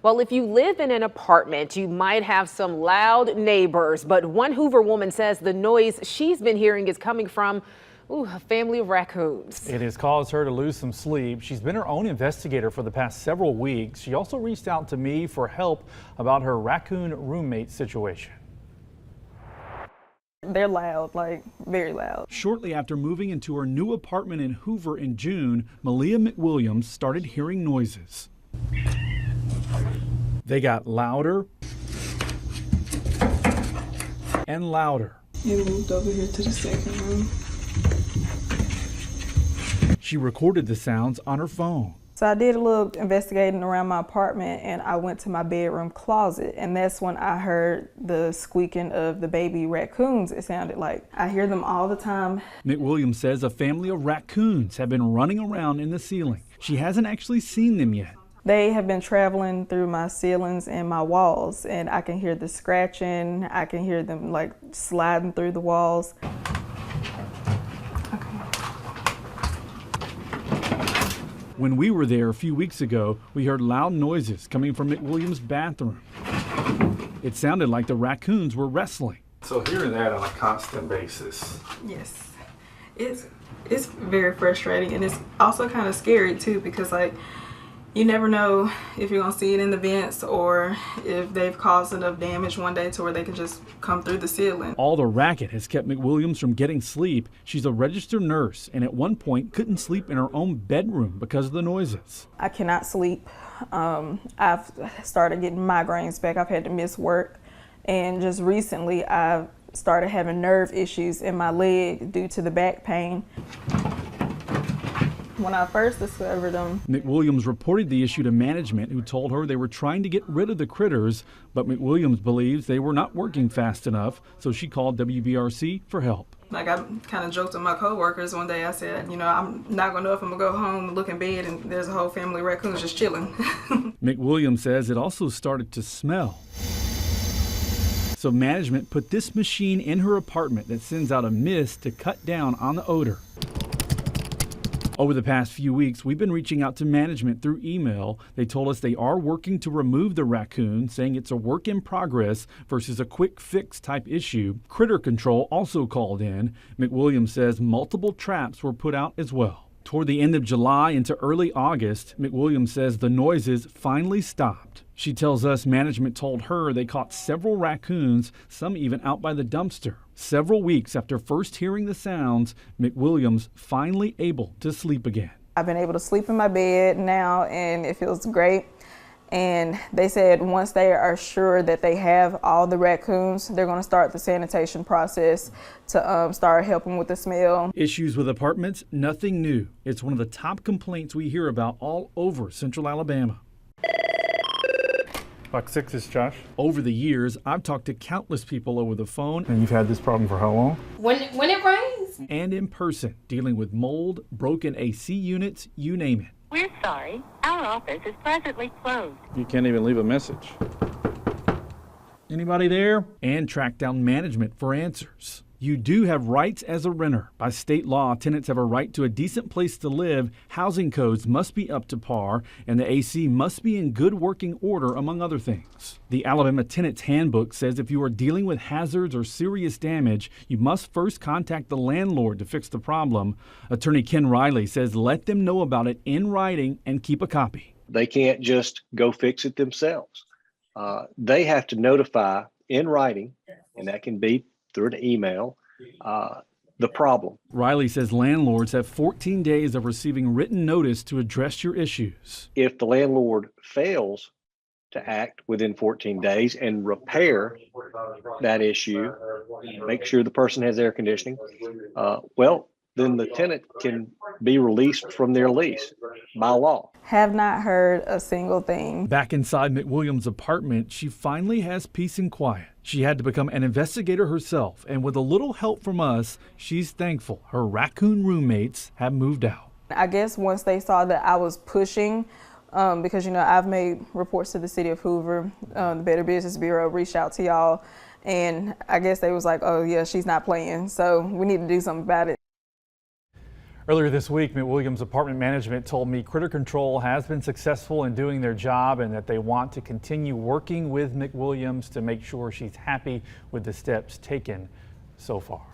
Well, if you live in an apartment, you might have some loud neighbors, but one Hoover woman says the noise she's been hearing is coming from a family of raccoons. It has caused her to lose some sleep. She's been her own investigator for the past several weeks. She also reached out to me for help about her raccoon roommate situation. They're loud, like very loud. Shortly after moving into her new apartment in Hoover in June, Malia McWilliams started hearing noises. They got louder and louder. He moved over here to the second room. She recorded the sounds on her phone. So I did a little investigating around my apartment, and I went to my bedroom closet, and that's when I heard the squeaking of the baby raccoons, it sounded like. I hear them all the time. McWilliams says a family of raccoons have been running around in the ceiling. She hasn't actually seen them yet. They have been traveling through my ceilings and my walls, and I can hear the scratching. I can hear them like sliding through the walls. When we were there a few weeks ago, we heard loud noises coming from McWilliams' bathroom. It sounded like the raccoons were wrestling. So hearing that on a constant basis. Yes, it's very frustrating, and it's also kind of scary too, because like, you never know if you're gonna see it in the vents or if they've caused enough damage one day to where they can just come through the ceiling. All the racket has kept McWilliams from getting sleep. She's a registered nurse and at one point couldn't sleep in her own bedroom because of the noises. I cannot sleep. I've started getting migraines back. I've had to miss work. And just recently I've started having nerve issues in my leg due to the back pain. When I first discovered them, McWilliams reported the issue to management, who told her they were trying to get rid of the critters, but McWilliams believes they were not working fast enough, so she called WBRC for help. like I kind of joked with my coworkers one day. I said, you know, I'm not gonna know if I'm gonna go home, look in bed, and there's a whole family of raccoons just chilling. McWilliams says it also started to smell. So management put this machine in her apartment that sends out a mist to cut down on the odor. Over the past few weeks, we've been reaching out to management through email. They told us they are working to remove the raccoon, saying it's a work in progress versus a quick fix type issue. Critter Control also called in. McWilliams says multiple traps were put out as well. Toward the end of July into early August, McWilliams says the noises finally stopped. She tells us management told her they caught several raccoons, some even out by the dumpster. Several weeks after first hearing the sounds, McWilliams finally able to sleep again. I've been able to sleep in my bed now, and it feels great. And they said once they are sure that they have all the raccoons, they're going to start the sanitation process to start helping with the smell. Issues with apartments, nothing new. It's one of the top complaints we hear about all over Central Alabama. Box 6 is Josh. Over the years, I've talked to countless people over the phone. And you've had this problem for how long? When it rains. And in person, dealing with mold, broken AC units, you name it. We're sorry. Our office is presently closed. You can't even leave a message. Anybody there? And track down management for answers. You do have rights as a renter. By state law, tenants have a right to a decent place to live, housing codes must be up to par, and the AC must be in good working order, among other things. The Alabama Tenants Handbook says if you are dealing with hazards or serious damage, you must first contact the landlord to fix the problem. Attorney Ken Riley says let them know about it in writing and keep a copy. They can't just go fix it themselves. They have to notify in writing, and that can be through an email, the problem. Riley says landlords have 14 days of receiving written notice to address your issues. If the landlord fails to act within 14 days and repair that issue, make sure the person has air conditioning, then the tenant can be released from their lease by law. Have not heard a single thing. Back inside McWilliams' apartment, she finally has peace and quiet. She had to become an investigator herself, and with a little help from us, she's thankful her raccoon roommates have moved out. I guess once they saw that I was pushing, because, you know, I've made reports to the city of Hoover, the Better Business Bureau reached out to y'all, and I guess they was like, oh yeah, she's not playing, so we need to do something about it. Earlier this week, McWilliams Apartment Management told me Critter Control has been successful in doing their job and that they want to continue working with McWilliams to make sure she's happy with the steps taken so far.